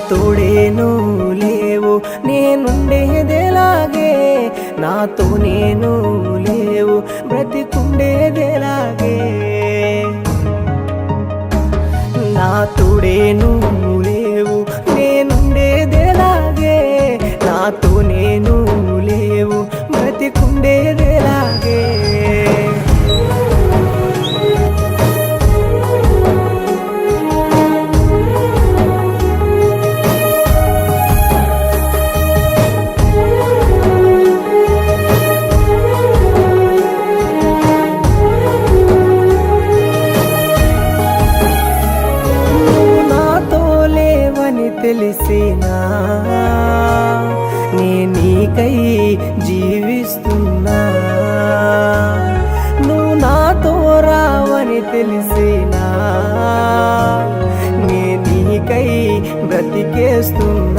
తోడే నువ్వు లేవు నేనుండేదేలాగే, నాతో నేను లేవు బ్రతికుండేదేలాగే. నా తోడే నువ్వు లేవు నేనుండేదేలాగే, నాతో నేను లేవు బ్రతికుండేదేలాగే. తెలిసినా నే నీకై జీవిస్తున్నా, నువ్వు నాతో రావని తెలిసినా నే నీకై బ్రతికేస్తున్నా.